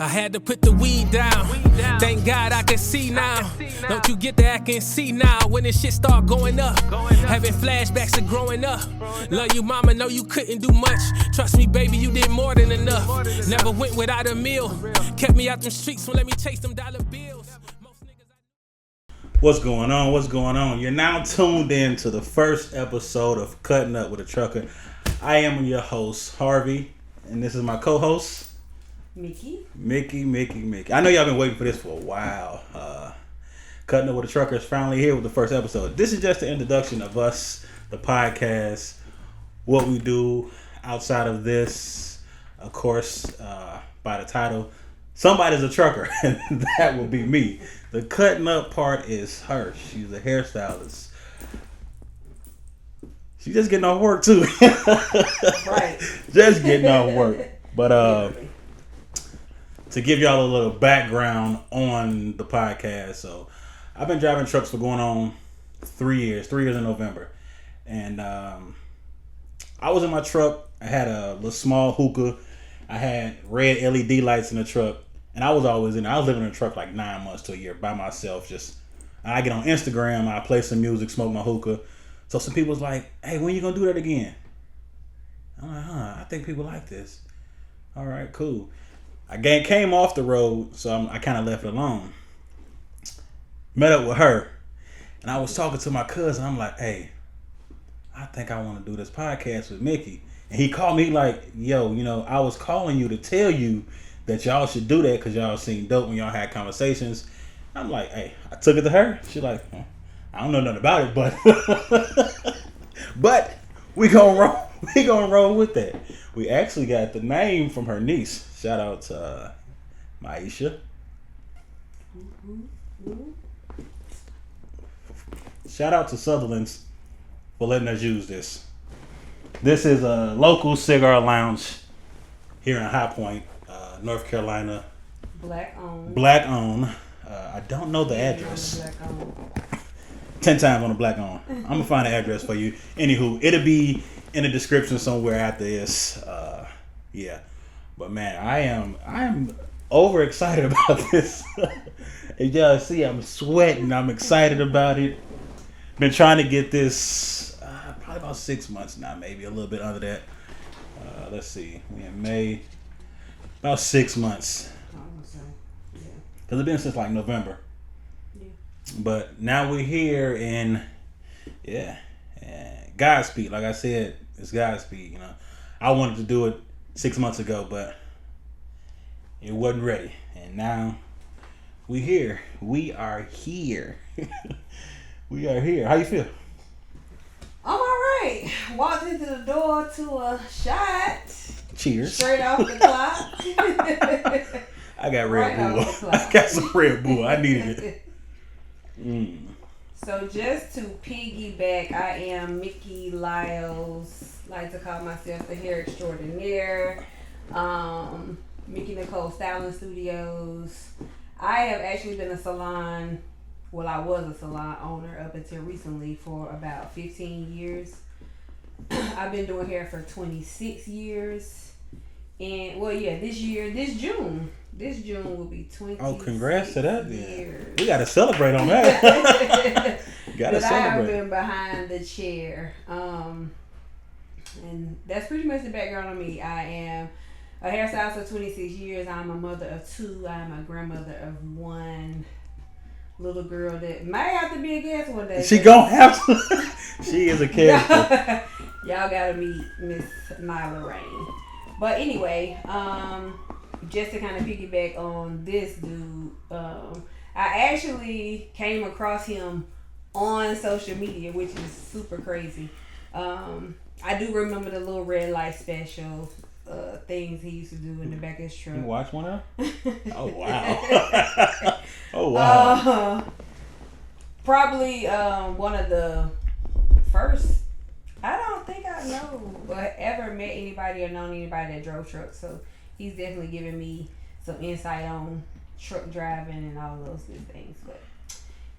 I had to put the weed down. Thank God I can see now. Don't you get that I can see now when this shit start going up. Having flashbacks of growing up. Love you, mama, know you couldn't do much. Trust me, baby, you did more than enough. Never went without a meal. Kept me out them streets, so let me chase them dollar bills. What's going on? What's going on? You're now tuned in to the first episode of Cutting Up with a Trucker. I am your host, Harvey, and this is my co-host, Mikki. Mikki. I know y'all been waiting for this for a while. Cutting Up with a Trucker is finally here with the first episode. This is just the introduction of us, the podcast, what we do outside of this. Of course, by the title, somebody's a trucker, and that will be me. The cutting up part is her. She's a hairstylist. She's just getting off work too. Right. Just getting off work. But to give y'all a little background on the podcast, so I've been driving trucks for going on 3 years. 3 years in November. And I was in my truck. I had a little small hookah. I had red LED lights in the truck. And I was always in. I was living in a truck like 9 months to a year by myself. Just I get on Instagram, I play some music, smoke my hookah. So some people was like, "Hey, when you gonna do that again?" I'm like, I think people like this. All right, cool. I came off the road, so I kind of left it alone. Met up with her, and I was talking to my cousin. I'm like, "Hey, I think I want to do this podcast with Mikki." And he called me like, "Yo, I was calling you to tell you that y'all should do that because y'all seem dope when y'all had conversations." I'm like, "Hey," I took it to her. She like, "I don't know nothing about it, but we gonna roll with that." We actually got the name from her niece. Shout out to Maisha. Shout out to Southerlands for letting us use this. This is a local cigar lounge here in High Point, North Carolina. Black owned. I don't know the address. Black owned. 10 times on the black owned. I'm gonna find the address for you. Anywho, it'll be in the description somewhere after this. Yeah. But man, I am overexcited about this. As y'all see, I'm sweating. I'm excited about it. Been trying to get this probably about 6 months now, maybe a little bit under that. Let's see. We in May. About 6 months. Because it's been since like November. Yeah. But now we're here and Godspeed. Like I said, it's Godspeed. I wanted to do it 6 months ago, but it wasn't ready. And now we here. We are here. We are here. How you feel? I'm all right. Walked into the door to a shot. Cheers. Straight off the clock. I got Red Bull. I got some Red Bull. I needed it. So just to piggyback, I am Mikki Lyles. Like to call myself the Hair Extraordinaire. Mikki Nicole Styling Studios. I have actually been a salon. Well, I was a salon owner up until recently for about 15 years. I've been doing hair for 26 years. And this June will be 20. Oh, congrats to that! Years. We gotta celebrate on that. Gotta celebrate. I have been behind the chair, and that's pretty much the background on me. I am a hairstylist for 26 years. I'm a mother of 2. I'm a grandmother of 1 little girl that might have to be a guest one day. She gonna have to. She is a character. Y'all gotta meet Miss Nyla Rain. But anyway, just to kind of piggyback on this dude, I actually came across him on social media, which is super crazy. I do remember the little red light special things he used to do in the back of his truck. You watch one of them? Oh, wow. Oh, wow. Probably one of the first, I don't think I know, but ever met anybody or known anybody that drove trucks. So he's definitely given me some insight on truck driving and all those good things. But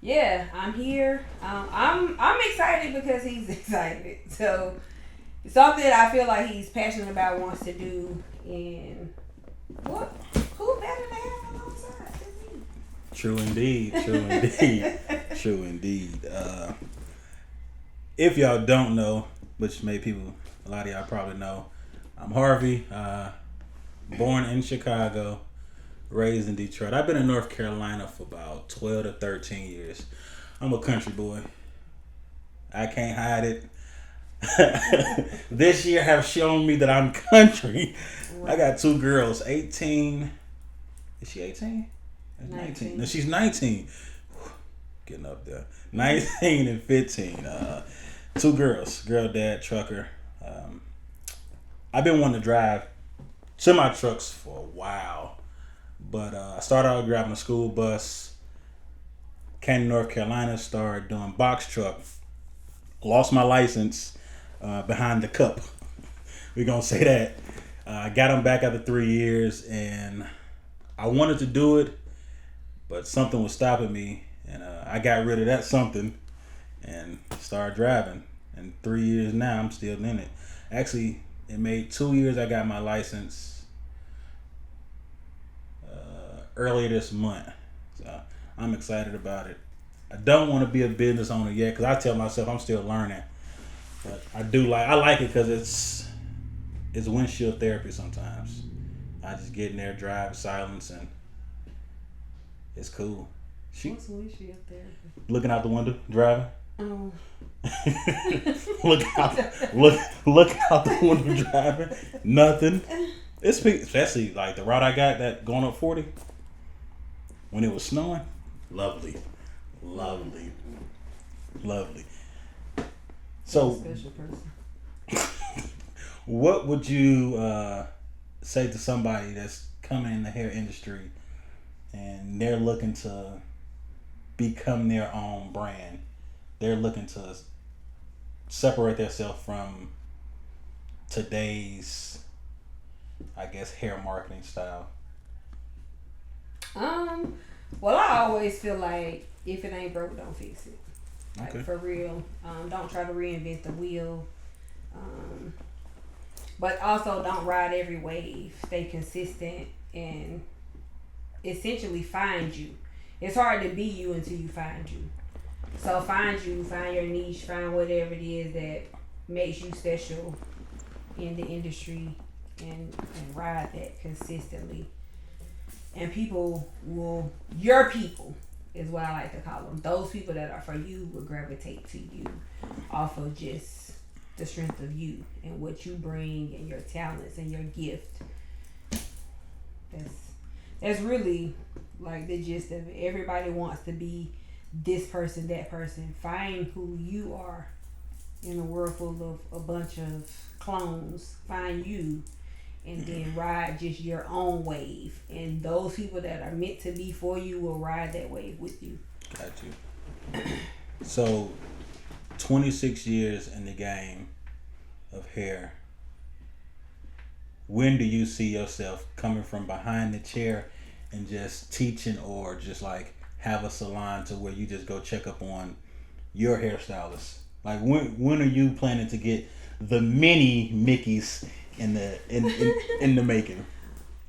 yeah, I'm here. I'm excited because he's excited. So it's something I feel like he's passionate about, wants to do, and what? Who better than True indeed. True indeed. True indeed. If y'all don't know, which a lot of y'all probably know, I'm Harvey. Born in Chicago, raised in Detroit. I've been in North Carolina for about 12 to 13 years. I'm a country boy. I can't hide it. This year have shown me that I'm country. I got 2 girls, 18. Is she 18? 19. No, she's 19. Getting up there. 19 and 15. 2 girls. Girl, dad, trucker. I've been wanting to drive semi trucks for a while. But I started out driving a school bus. Came to North Carolina, started doing box truck. Lost my license behind the cup. We're going to say that. I got them back after 3 years, and I wanted to do it, but something was stopping me, and I got rid of that something and started driving. And 3 years now, I'm still in it. Actually, it made 2 years I got my license earlier this month. So I'm excited about it. I don't want to be a business owner yet because I tell myself I'm still learning. But I like it because it's windshield therapy sometimes. I just get in there, drive, silence, and it's cool. What's windshield therapy? Looking out the window, driving. Oh. look out the window, driving. Nothing. It's especially like the route I got that going up 40 when it was snowing. Lovely. So, special person. What would you say to somebody that's coming in the hair industry and they're looking to become their own brand? They're looking to separate themselves from today's, I guess, hair marketing style. Well, I always feel like if it ain't broke, don't fix it. Like, okay. For real. Don't try to reinvent the wheel. But also don't ride every wave. Stay consistent and essentially find you. It's hard to be you until you find you. So find your niche, find whatever it is that makes you special in the industry and ride that consistently. And your people is what I like to call them. Those people that are for you will gravitate to you off of just the strength of you and what you bring and your talents and your gift. That's really like the gist of it. Everybody wants to be this person, that person. Find who you are in a world full of a bunch of clones. Find you and then ride just your own wave. And those people that are meant to be for you will ride that wave with you. Got you. So, 26 years in the game of hair. When do you see yourself coming from behind the chair and just teaching, or just like have a salon to where you just go check up on your hairstylist? Like when are you planning to get the mini Mikkis in the making?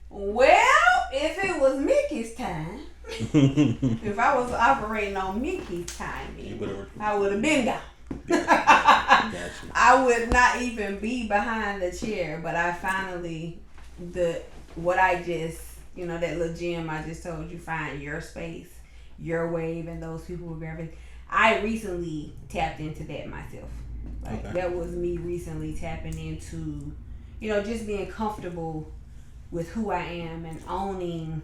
Well, if it was Mikki's time, if I was operating on Mikki's timing, I would have been gone. Gotcha. I would not even be behind the chair, but I finally, that little gym I just told you, find your space, your wave, and those people will grab it. I recently tapped into that myself. That was me recently tapping into, just being comfortable with who I am and owning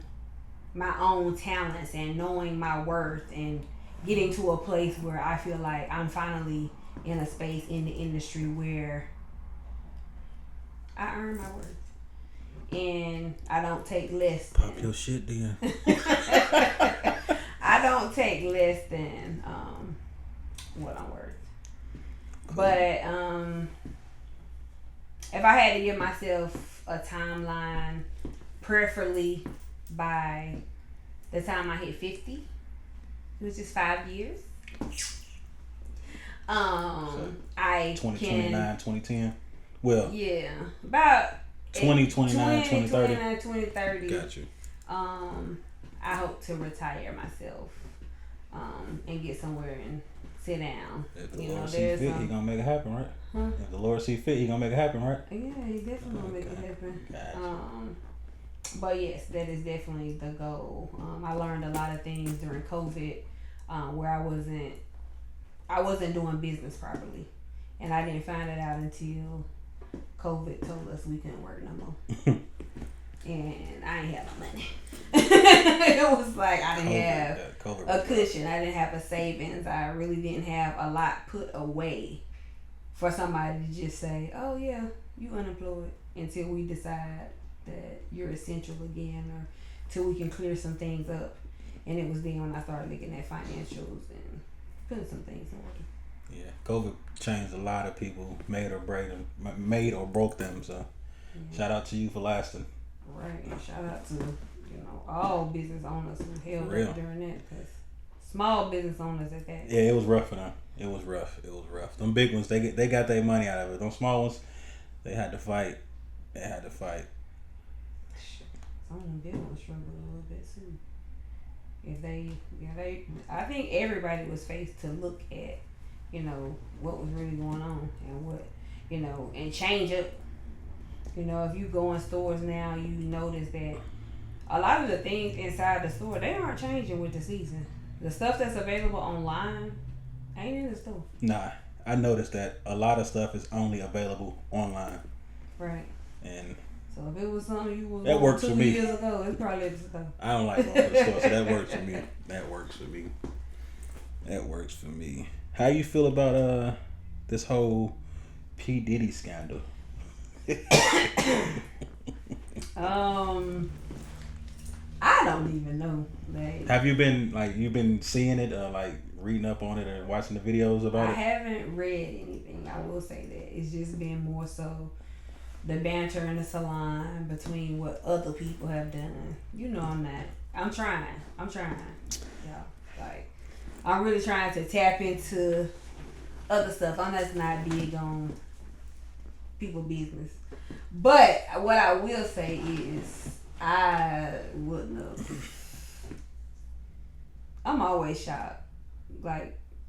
my own talents and knowing my worth and getting to a place where I feel like I'm finally in a space in the industry where I earn my worth. And I don't take less than... Pop your shit then. I don't take less than what I'm worth. Cool. But if I had to give myself a timeline, preferably by the time I hit 50, which is 5 years. I 2029, 2010. Well, yeah, about 2029, 2030. 2030. Got you. I hope to retire myself, and get somewhere and sit down. If the Lord see fit, he gonna make it happen, right? Huh? If the Lord see fit, he gonna make it happen, right? Yeah, he definitely gonna make it happen. Gotcha. But yes, that is definitely the goal. I learned a lot of things during COVID, where I wasn't doing business properly, and I didn't find it out until COVID told us we couldn't work no more. And I ain't have no money. It was like I didn't have a cushion. I didn't have a savings. I really didn't have a lot put away for somebody to just say, "Oh yeah, you unemployed," until we decide that you're essential again, or till we can clear some things up. And it was then when I started looking at financials and putting some things in order. Yeah, COVID changed a lot of people, made or broke them. So, shout out to you for lasting. Right, and shout out to all business owners who held up during that, because small business owners at that. Yeah, it was rough for them. It was rough. Them big ones, they got their money out of it. Them small ones, they had to fight. Some of them big ones struggled a little bit too. I think everybody was faced to look at, what was really going on and what, and change up. If you go in stores now, you notice that a lot of the things inside the store, they aren't changing with the season. The stuff that's available online ain't in the store. Nah, I noticed that a lot of stuff is only available online. Right. And so if it was something you was that works 2 for me. years ago, it's probably at the store. I don't like going to the store, so that works for me. How you feel about this whole P. Diddy scandal? I don't even know. Have you been seeing it, reading up on it or watching the videos about it? I haven't read anything. I will say that it's just been more so the banter in the salon between what other people have done. I'm trying. Yeah, I'm really trying to tap into other stuff. I'm just not big on people business. But what I will say is I wouldn't have. I'm always shocked,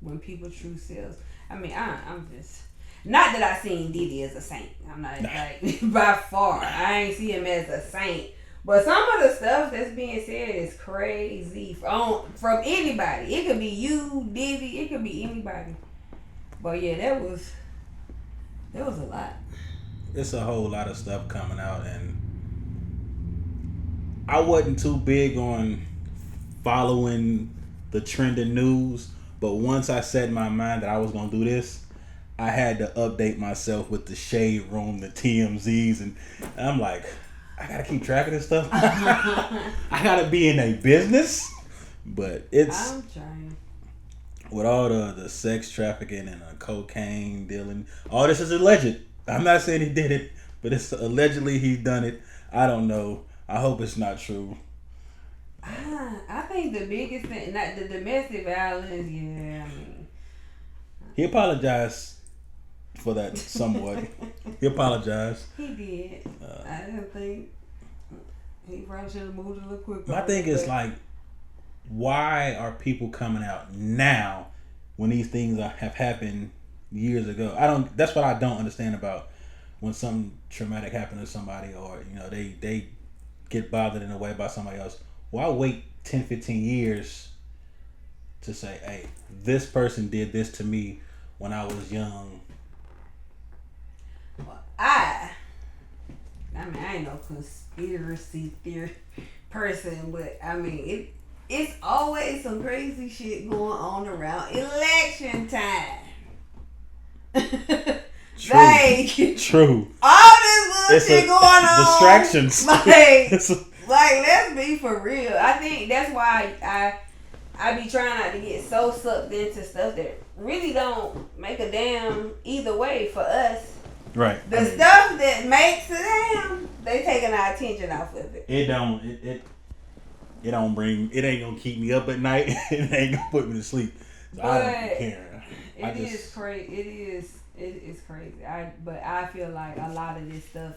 when people true selves. I mean, I'm just not that I seen Diddy as a saint. I'm not by far. I ain't see him as a saint. But some of the stuff that's being said is crazy from anybody. It could be you, Diddy. It could be anybody. But yeah, that was a lot. It's a whole lot of stuff coming out, and I wasn't too big on following the trending news, but once I set in my mind that I was going to do this, I had to update myself with the Shade Room, the TMZs, and I'm like, I got to keep track of this stuff. I got to be in a business, but I'm trying. With all the sex trafficking and cocaine dealing, all this is alleged. I'm not saying he did it, but it's allegedly he done it. I don't know. I hope it's not true. I think the biggest thing, not the domestic violence. Yeah, I mean, he apologized for that somewhat. He apologized. He did. I didn't think he probably should have moved a little quicker. My thing is why are people coming out now when these things have happened years ago? That's what I don't understand about when something traumatic happened to somebody, or they get bothered in a way by somebody else. Why wait 10, 15 years to say, hey, this person did this to me when I was young? Well, I ain't no conspiracy theory person, but I mean it's always some crazy shit going on around election time. True. All this little shit going on. Distractions. Let's be for real. I think that's why I be trying not to get so sucked into stuff that really don't make a damn either way for us. Right. The stuff that makes a damn, they taking our attention off of it. It ain't gonna keep me up at night. It ain't gonna put me to sleep. So I don't care. It's crazy. It is crazy. But I feel like a lot of this stuff,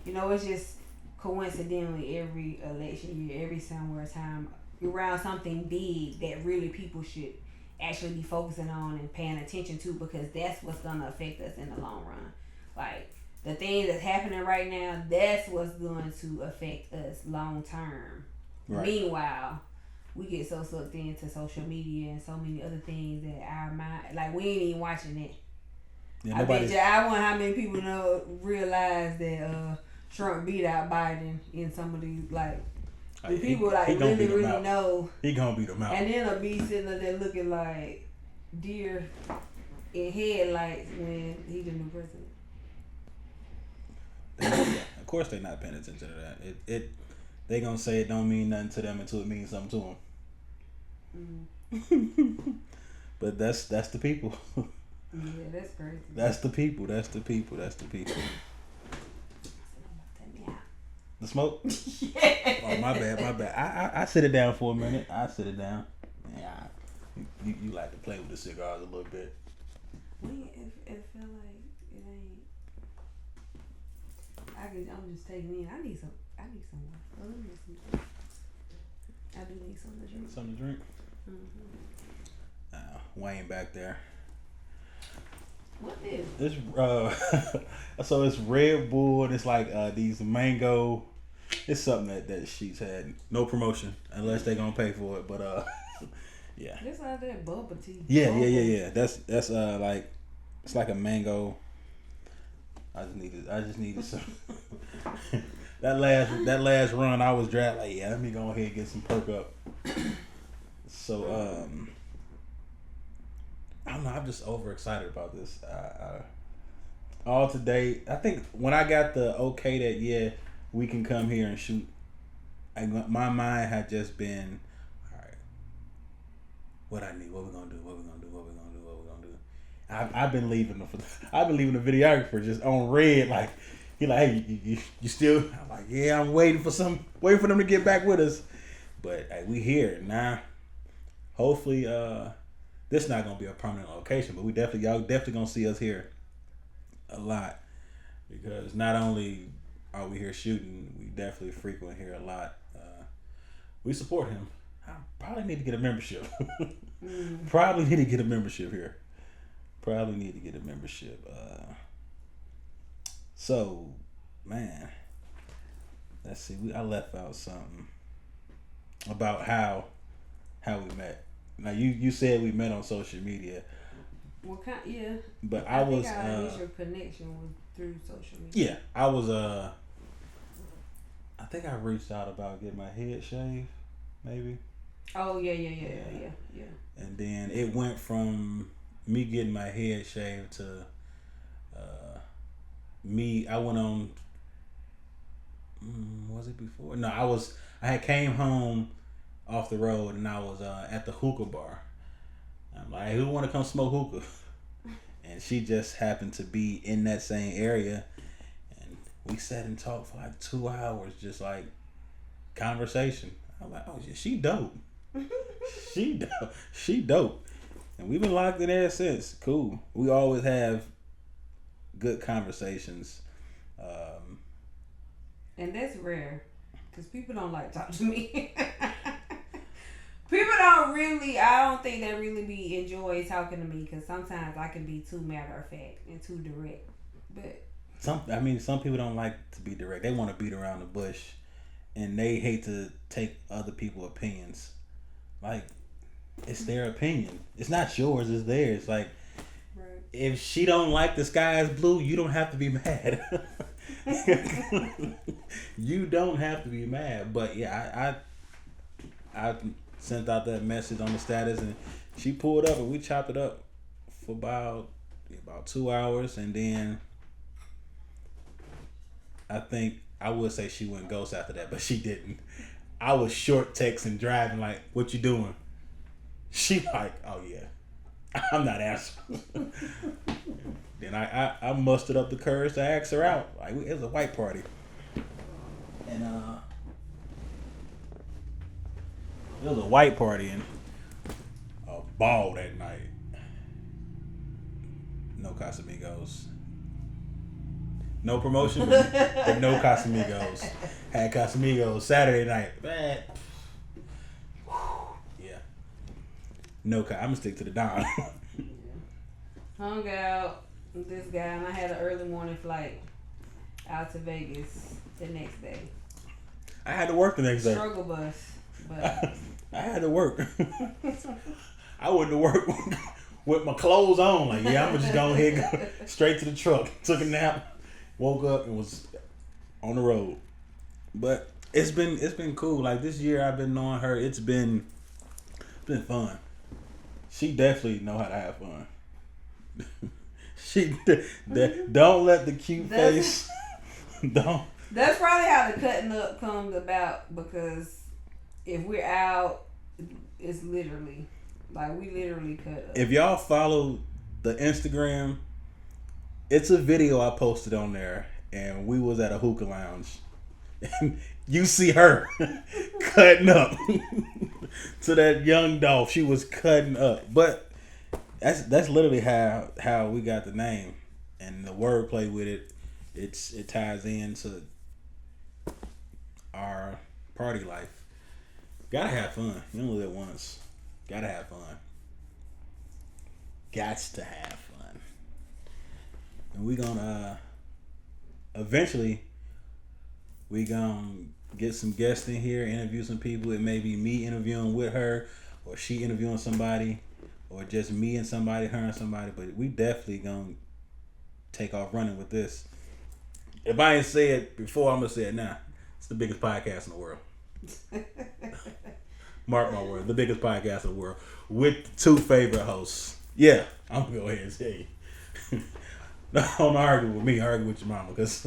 it's just coincidentally every election year, every somewhere time, around something big that really people should actually be focusing on and paying attention to, because that's what's gonna affect us in the long run. Like the things that's happening right now, that's what's going to affect us long term. Right. Meanwhile, we get so sucked into social media and so many other things that our mind, like we ain't even watching it. Yeah, I wonder how many people realize that Trump beat out Biden in some of these, like, the people like really know. He gonna beat them out. And then a be sitting there looking like deer in headlights when he's the new president. Of course they not paying attention to that. They gonna say it don't mean nothing to them until it means something to them. Mm-hmm. But that's the people. Yeah, that's crazy. That's the people. The smoke? Yeah. Oh, my bad. I sit it down for a minute. I sit it down. Yeah, you like to play with the cigars a little bit. It feel like it ain't. I'm just taking in. I need some. I do need something to drink. Something to drink? Mm-hmm. Wayne back there. What is this? So it's Red Bull and it's like these mango. It's something that she's had. No promotion unless they gonna pay for it. But yeah. This out there bubble tea. Yeah. That's like it's like a mango. I just needed some. that last run I was dragged like, yeah, let me go ahead and get some perk up. So I don't know, I'm just overexcited about this. All today, I think when I got the okay that we can come here and shoot, my mind had just been, all right, what I need, what we gonna do. I've been leaving the videographer just on red, like he like, hey, you still? I'm like, yeah, I'm waiting for them to get back with us, but hey, we here now. Hopefully, this not gonna be a permanent location, but y'all definitely gonna see us here a lot, because not only are we here shooting, we definitely frequent here a lot. We support him. I probably need to get a membership. Probably need to get a membership here. So, man, let's see. I left out something about how we met. Now you said we met on social media. What kind? Yeah. But I think our initial connection was through social media. Yeah, I was. I think I reached out about getting my head shaved, maybe. Oh yeah. And then it went from me getting my head shaved to me. I went on. Was it before? No, I had came home off the road and I was at the hookah bar. I'm like, who want to come smoke hookah? And she just happened to be in that same area, and we sat and talked for like 2 hours, just like conversation. I'm like, oh yeah, she dope. she dope. And we've been locked in there since. Cool. We always have good conversations. And that's rare, because people don't like to talk to me. People don't really, I don't think they really enjoy talking to me, because sometimes I can be too matter of fact and too direct. But some people don't like to be direct. They want to beat around the bush, and they hate to take other people's opinions. Like, it's their opinion. It's not yours, it's theirs. Like, right. If she don't like the sky is blue, you don't have to be mad. You don't have to be mad. But yeah, I sent out that message on the status, and she pulled up, and we chopped it up for about 2 hours, and then I think I would say she went ghost after that, but she didn't. I was short texting, driving, like, what you doing? She like, oh yeah, I'm not answering. Then I mustered up the courage to ask her out. Like, it was a white party, and it was a white party and a ball that night. No Casamigos. No promotion, but no Casamigos. Had Casamigos Saturday night. Man. No, I'm gonna stick to the Don. Hung out with this guy, and I had an early morning flight out to Vegas the next day. I had to work the next day. Struggle bus, but I had to work. I went to work with my clothes on. Like, yeah, I'm just going ahead and go straight to the truck. Took a nap, woke up, and was on the road. But it's been cool. Like, this year I've been knowing her. It's been fun. She definitely know how to have fun. Don't let the cute face. Don't. That's probably how the cutting up comes about, because if we're out, it's literally like we literally cut up. If y'all follow the Instagram, it's a video I posted on there, and we was at a hookah lounge, and you see her cutting up to that young Dolph. She was cutting up, but that's literally how we got the name, and the wordplay with it. It ties into our party life. Gotta have fun. You only live once. Gotta have fun. Gots to have fun. And we gonna eventually we gonna get some guests in here, interview some people. It may be me interviewing with her, or she interviewing somebody, or just me and somebody, her and somebody. But we definitely gonna take off running with this. If I ain't say it before, I'm gonna say it now. It's the biggest podcast in the world. Mark my word, the biggest podcast in the world with 2 favorite hosts. Yeah, I'm gonna go ahead and say it. Don't argue with me, argue with your mama, because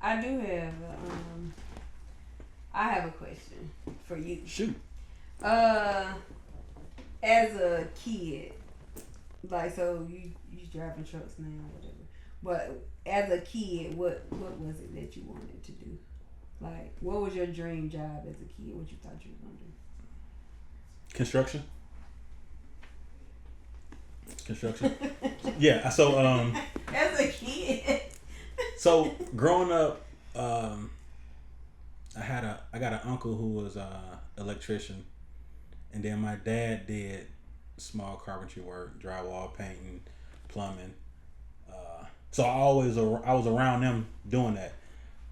I do have I have a question for you. Shoot. As a kid, like, so you driving trucks now, whatever. But as a kid, what was it that you wanted to do? Like, what was your dream job as a kid? What you thought you were gonna do? Construction. Yeah. So as a kid. So growing up, I got an uncle who was electrician, and then my dad did small carpentry work, drywall, painting, plumbing. So I was around them doing that.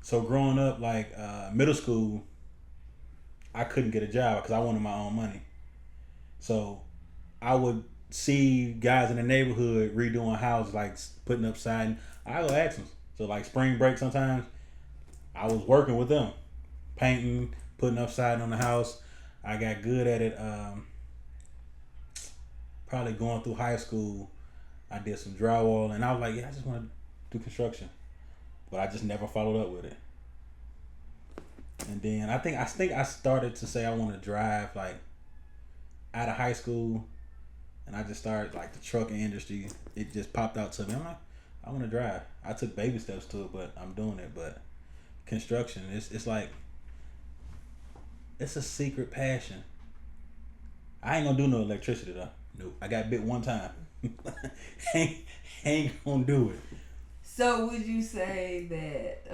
So growing up, like middle school, I couldn't get a job because I wanted my own money. So I would see guys in the neighborhood redoing houses, like putting up siding. I go ask them. So like spring break sometimes, I was working with them, painting, putting up siding on the house. I got good at it. Probably going through high school, I did some drywall, and I was like, yeah, I just want to do construction, but I just never followed up with it. And then I think I started to say I want to drive, like out of high school, and I just started like the trucking industry. It just popped out to me. I'm like, I want to drive. I took baby steps to it, but I'm doing it. But construction, it's like, it's a secret passion. I ain't gonna do no electricity though. Nope. I got bit one time. ain't gonna do it. So would you say that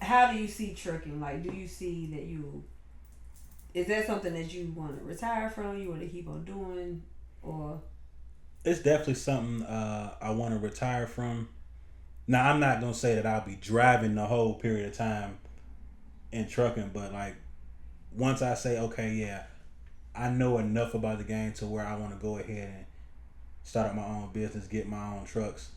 how do you see trucking? Like, do you see that is that something that you want to retire from, you want to keep on doing, or? It's definitely something I want to retire from. Now, I'm not gonna say that I'll be driving the whole period of time in trucking, but like once I say, okay, yeah, I know enough about the game to where I want to go ahead and start up my own business, get my own trucks.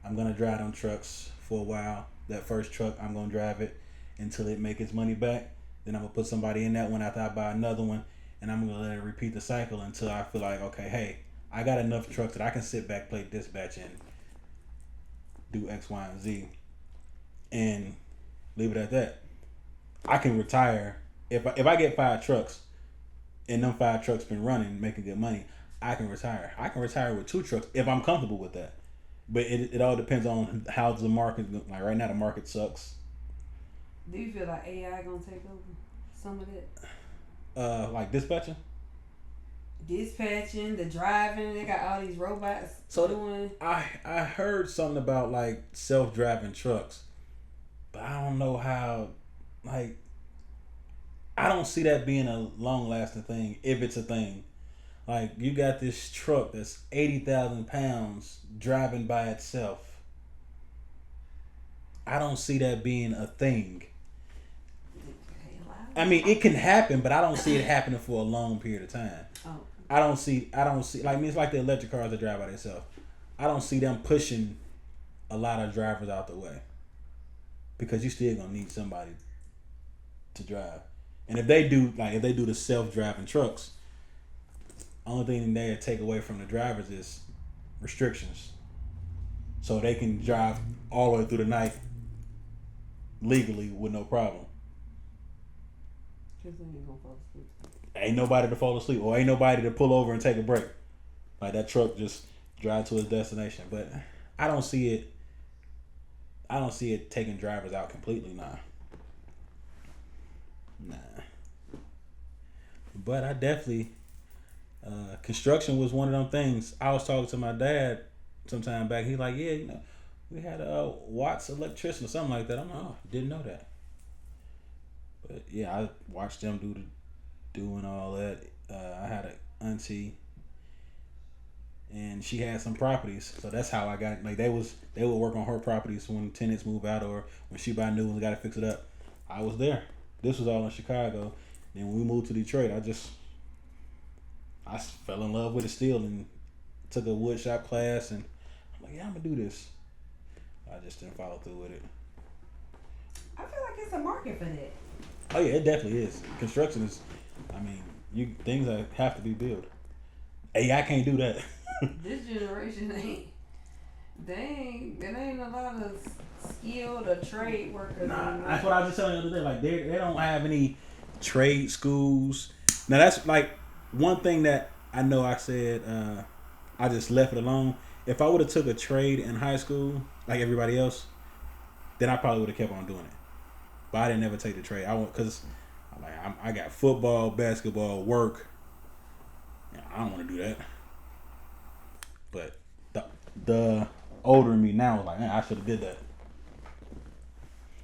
I'm gonna drive them trucks for a while. That first truck, I'm gonna drive it until it make its money back. Then I'm gonna put somebody in that one after I buy another one, and I'm gonna let it repeat the cycle until I feel like, okay, hey, I got enough trucks that I can sit back, play dispatch, and do X, Y, and Z, and leave it at that. I can retire if I get 5 trucks, and them 5 trucks been running, making good money. I can retire. I can retire with 2 trucks if I'm comfortable with that. But it all depends on how the market. Like right now, the market sucks. Do you feel like AI gonna take over some of that? Like dispatching, the driving. They got all these robots doing. I heard something about like self-driving trucks, but I don't know how. Like, I don't see that being a long-lasting thing if it's a thing. Like, you got this truck that's 80,000 pounds driving by itself. I don't see that being a thing. I mean, it can happen, but I don't see it happening for a long period of time. Oh. I don't see, like, I mean, it's like the electric cars that drive by themselves. I don't see them pushing a lot of drivers out the way. Because you still gonna need somebody to drive. And if they do the self-driving trucks, only thing they take away from the drivers is restrictions. So they can drive all the way through the night legally with no problem. Ain't nobody to fall asleep, or ain't nobody to pull over and take a break. Like, that truck just drive to its destination. But I don't see it taking drivers out completely now. Nah. But I definitely construction was one of them things. I was talking to my dad sometime back. He like, yeah, we had a Watts electrician or something like that. I'm like, oh, didn't know that. But yeah, I watched them doing all that. I had an auntie, and she had some properties, so that's how I got. Like, they would work on her properties when tenants move out or when she buy new ones, got to fix it up. I was there. This was all in Chicago. Then when we moved to Detroit, I fell in love with it still and took a wood shop class, and I'm like, yeah, I'm gonna do this. I just didn't follow through with it. I feel like it's a market for that. Oh yeah, it definitely is. Construction is, I mean, things that have to be built. AI can't do that. This generation ain't a lot of skilled or trade workers. Nah, that's what I was just telling you the other day. Like, they don't have any trade schools. Now that's like one thing that I know I said, I just left it alone. If I would have took a trade in high school like everybody else, then I probably would have kept on doing it. But I didn't ever take the trade. Because I got football, basketball, work. I don't want to do that. But the older in me now is like, man, I should have did that.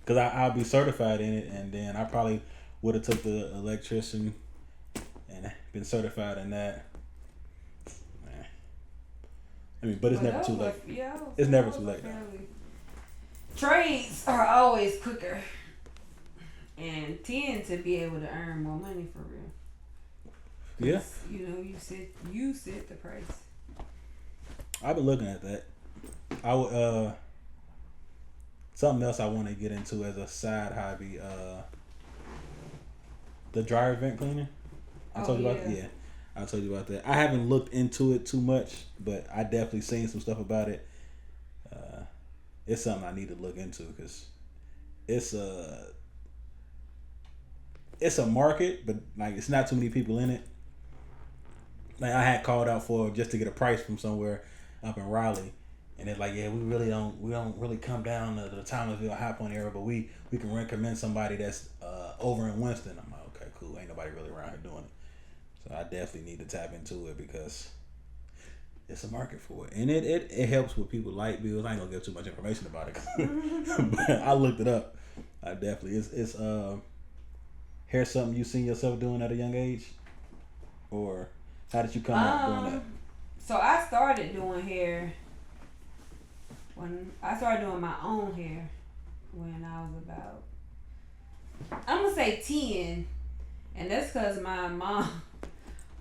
Because I'll be certified in it, and then I probably would have took the electrician and been certified in that. I mean, but it's never too late. It's never too late. Trades are always quicker and tend to be able to earn more money for real. Yeah. You set the price. I've been looking at that. I would something else I want to get into as a side hobby. The dryer vent cleaner. I told you about that. Yeah, I told you about that. I haven't looked into it too much, but I definitely seen some stuff about it. It's something I need to look into because it's a market, but like it's not too many people in it. Like I had called out for just to get a price from somewhere up in Raleigh, and they're like, yeah, we don't really come down to the Thomasville High Point area, but we can recommend somebody that's over in Winston. I'm like, okay, cool. Ain't nobody really around here doing it, so I definitely need to tap into it because it's a market for it, and it helps with people light bills. I ain't gonna give too much information about it, but I looked it up. I definitely it's hair something you seen yourself doing at a young age, or how did you come up doing that? So I started doing hair when I started doing my own hair when I was about, I'm gonna say 10, and that's because my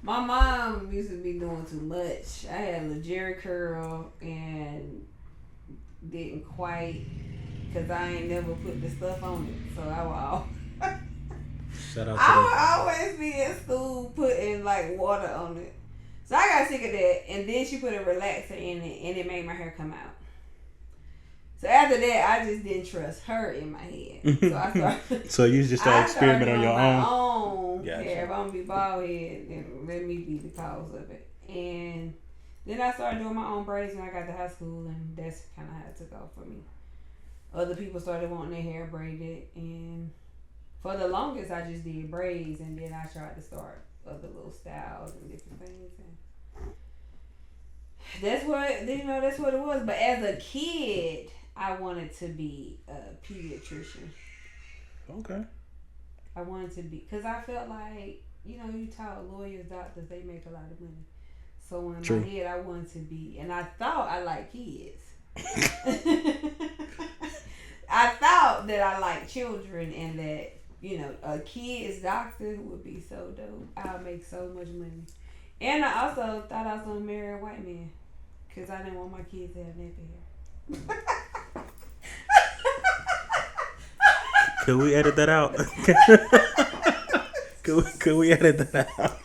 mom used to be doing too much. I had a Jerry curl and didn't quite, because I ain't never put the stuff on it, so I would always I would always be in school putting like water on it. So I got sick of that, and then she put a relaxer in it, and it made my hair come out. So after that, I just didn't trust her in my head. So I started. So you just started experimenting on your own. Gotcha. Hair. If I'm gonna be bald head, then let me be the cause of it. And then I started doing my own braids when I got to high school, and that's kind of how it took off for me. Other people started wanting their hair braided, and for the longest, I just did braids, and then I tried to start other little styles and different things. And that's what it was. But as a kid, I wanted to be a pediatrician. Okay. I wanted to be, because I felt like, you taught lawyers, doctors, they make a lot of money. So in my head, I wanted to be, and I thought I liked kids. I thought that I liked children, and that, a kid's doctor would be so dope. I'll make so much money. And I also thought I was going to marry a white man, because I didn't want my kids to have nappy hair. Could we edit that out? Could we edit that out?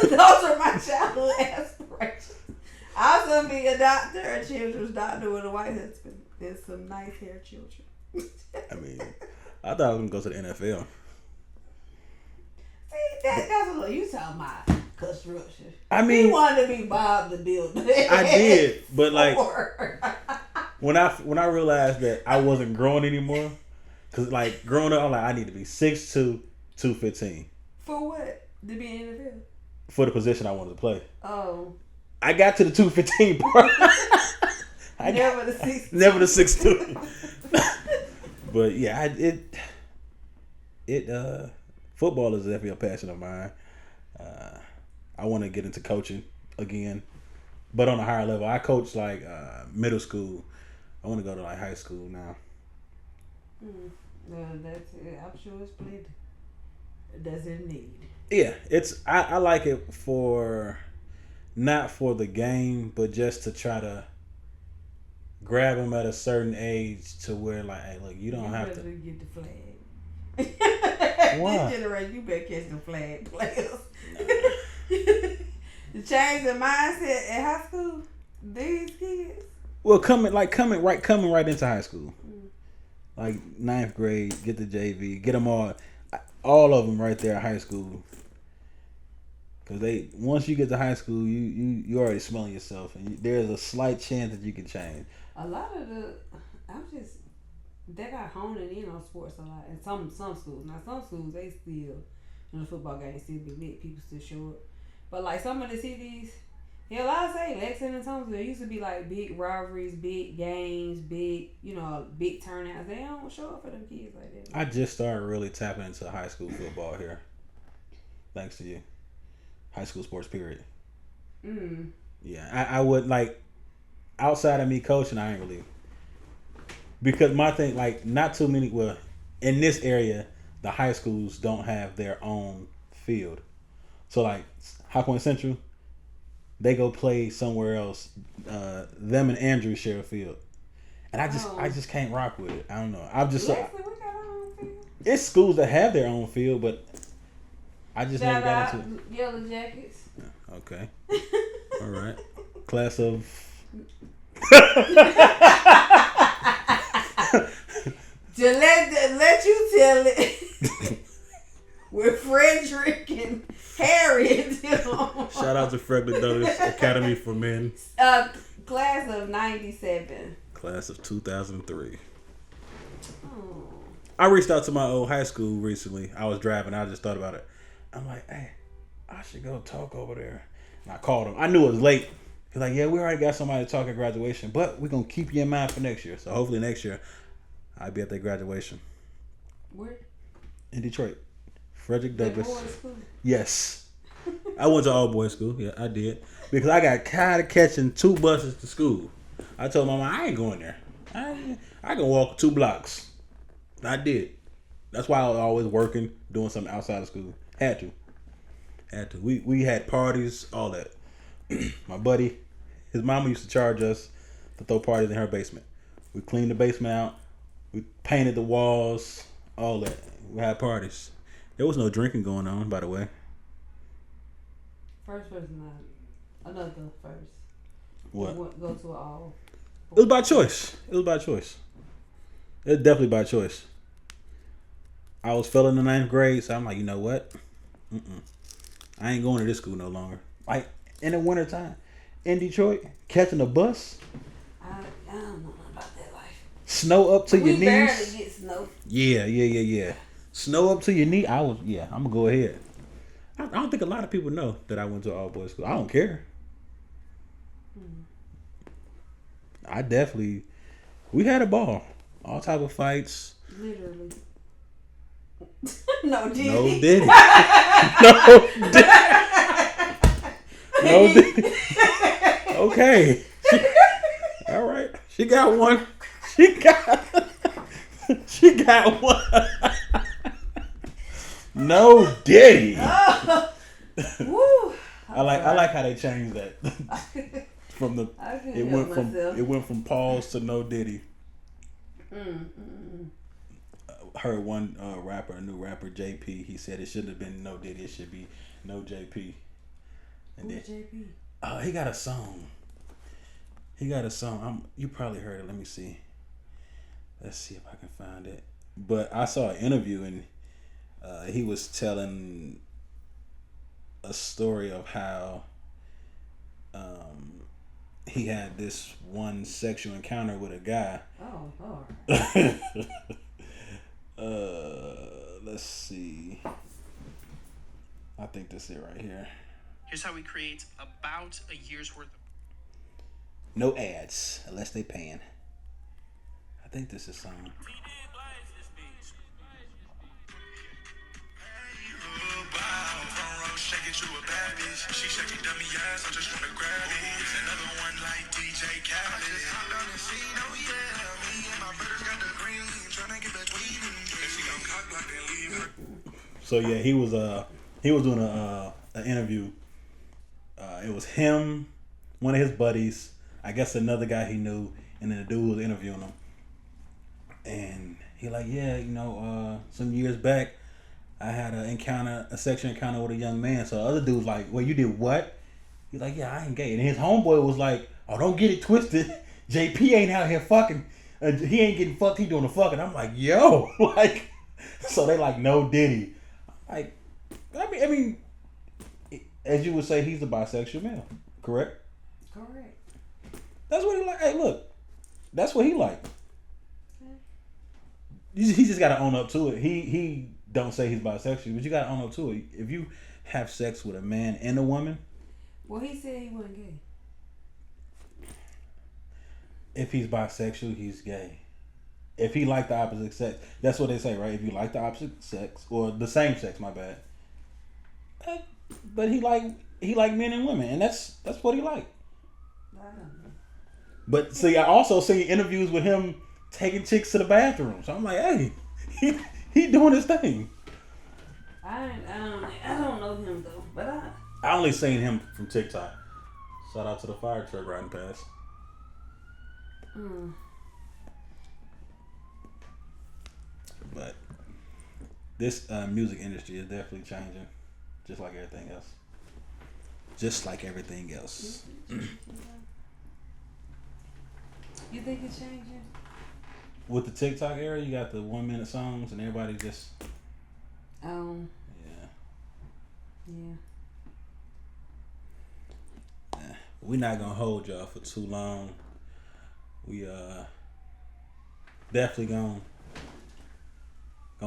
Those are my childhood aspirations. I was gonna be a doctor, a children's doctor with a white husband, and some nice hair children. I mean, I thought I was gonna go to the NFL. See, that's what you talking about. Construction. I mean, you wanted to be Bob the Builder. I did, but like when I realized that I wasn't growing anymore, because like growing up, I'm like, I need to be 6'2", 215. For what? To be in the NFL? For the position I wanted to play. Oh. I got to the 215 part. Never the 6'2". Never the 6'2". But yeah, football is definitely a passion of mine. I want to get into coaching again, but on a higher level. I coach like middle school. I want to go to like high school now. Well, that's it. I'm sure it's plenty. Does it need? Yeah, I like it for not for the game, but just to try to grab them at a certain age to where like, hey, look, you don't have to get the flag. Why? This generation, you better catch the flag players. To change the mindset at high school, these kids. Well, coming right into high school, like 9th grade, get the JV, get them all of them right there at high school. Cause once you get to high school, you already smelling yourself, and there's a slight chance that you can change. A lot of they got honing in on sports a lot, and some schools. Now some schools they still, the football game still be lit, people still show up. But like some of the cities, hell, I say Lexington and Thomasville used to be like big rivalries, big games, big big turnouts. They don't show up for them kids like that. I just started really tapping into high school football here, thanks to you. High school sports, period. Yeah, I would like outside of me coaching, I ain't really, because my thing, like, not too many. Well, in this area, the high schools don't have their own field. So like Hawkwind Central, they go play somewhere else. Them and Andrew share a field, and I just can't rock with it. I don't know. I'm just it's schools that have their own field, but I just never got into it. Yellow Jackets. Okay. All right. Class of. To let you tell it. With Frederick and Harriet. Shout out to Frederick Douglass Academy for Men. Class of 97. Class of 2003. Oh. I reached out to my old high school recently. I was driving. I just thought about it. I'm like, hey, I should go talk over there. And I called him. I knew it was late. He's like, yeah, we already got somebody to talk at graduation, but we're going to keep you in mind for next year. So hopefully next year I'll be at their graduation. Where? In Detroit. Frederick Douglass. Boys school? Yes. I went to all boys school. Yeah, I did. Because I got tired of catching 2 buses to school. I told my mom, I ain't going there. I can walk 2 blocks. I did. That's why I was always working, doing something outside of school. Had to. We had parties, all that. My buddy, his mama used to charge us to throw parties in her basement. We cleaned the basement out. We painted the walls, all that. We had parties. There was no drinking going on, by the way. First person, another first. What? Go to all. It was by choice. It was definitely by choice. I was failing the 9th grade, so I'm like, you know what? I ain't going to this school no longer. Like, in the wintertime, in Detroit, catching a bus. I don't know about that life. Snow up to your knees. We barely get snow. Yeah. Snow up to your knee. I'm going to go ahead. I don't think a lot of people know that I went to all boys school. I don't care. We had a ball. All type of fights. Literally. No Diddy. No Diddy. No Diddy. Okay. All right. She got one. She got one. No Diddy. Oh. Woo. I like how they changed that. From the it went from pause to no Diddy. Heard one a new rapper JP. He said it shouldn't have been no Diddy. It should be no JP. And Who's JP? Oh, he got a song. You probably heard it. Let me see. Let's see if I can find it. But I saw an interview and he was telling a story of how he had this one sexual encounter with a guy. Oh, Lord. Let's see. I think this is it right here. Here's how we create about a year's worth of... No ads, unless they paying. I think this is song. So yeah, he was doing an interview. It was him, one of his buddies, I guess another guy he knew, and then the dude was interviewing him. And he like, yeah, some years back, I had a sexual encounter with a young man. So the other dude's like, well, you did what? He's like, yeah, I ain't gay. And his homeboy was like, oh, don't get it twisted. JP ain't out here fucking. He ain't getting fucked. He doing the fucking. I'm like, yo, like, so they like, no Diddy. Like, I mean, as you would say, he's a bisexual male, correct? Correct. That's what he like. Hey, look, that's what he like. He just got to own up to it. He don't say he's bisexual, but you got to own up to it. If you have sex with a man and a woman, well, he said he wasn't gay. If he's bisexual, he's gay. If he like the opposite sex, that's what they say, right? If you like the opposite sex or the same sex, my bad. But he like men and women, and that's what he like. I don't know. But see, I also see interviews with him taking chicks to the bathroom. So I'm like, hey, he doing his thing. I don't know him though, but I only seen him from TikTok. Shout out to the fire truck riding past. But this music industry is definitely changing, just like everything else. Just like everything else. You think it's changing? With the TikTok era, you got the 1 minute songs and everybody just. Yeah. We're not gonna hold y'all for too long. We definitely gonna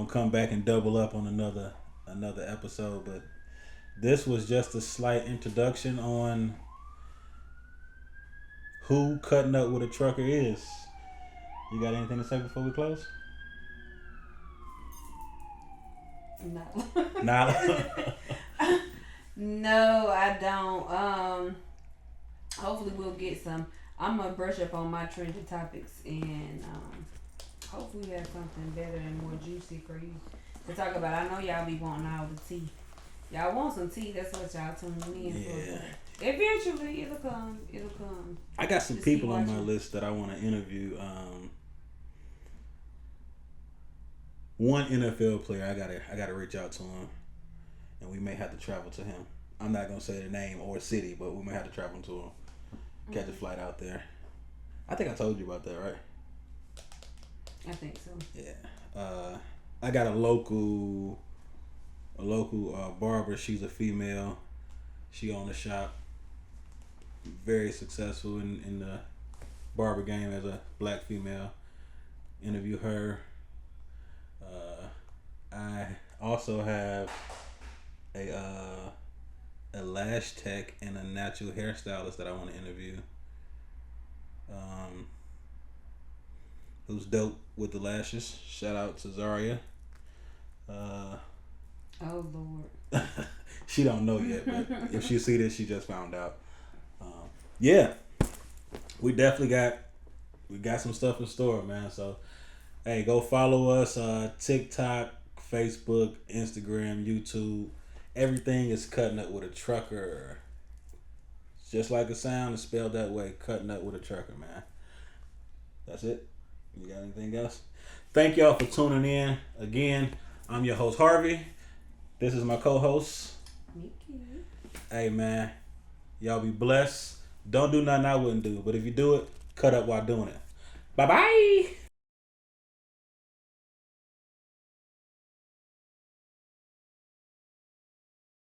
come back and double up on another episode, but this was just a slight introduction on who cutting up with a trucker is. You got anything to say before we close? No. Nah. No, I don't. Hopefully we'll get some. I'm gonna brush up on my trending topics and hopefully we have something better and more juicy for you to talk about. I know y'all be wanting all the tea. Y'all want some tea, that's what y'all tuning in for. Eventually it'll come. I got some people on my list that I want to interview. One NFL player, I gotta reach out to him, and we may have to travel to him. I'm not gonna say the name or city, but we may have to travel to him. Catch a flight out there. I think I told you about that, right? I think so. Yeah. I got a local barber. She's a female. She owned a shop. Very successful in the barber game as a black female. Interview her. I also have a lash tech and a natural hairstylist that I want to interview. who's dope with the lashes. Shout out to Zaria. Oh Lord. She don't know yet, but if she see this, she just found out. Yeah, we definitely got some stuff in store, man. So, hey, go follow us TikTok, Facebook, Instagram, YouTube. Everything is Cutting Up with a Trucker. Just like a sound, it's spelled that way. Cutting Up with a Trucker, man. That's it. You got anything else? Thank y'all for tuning in. Again, I'm your host, Harvey. This is my co-host, Mikki. Hey, man. Y'all be blessed. Don't do nothing I wouldn't do. But if you do it, cut up while doing it. Bye-bye.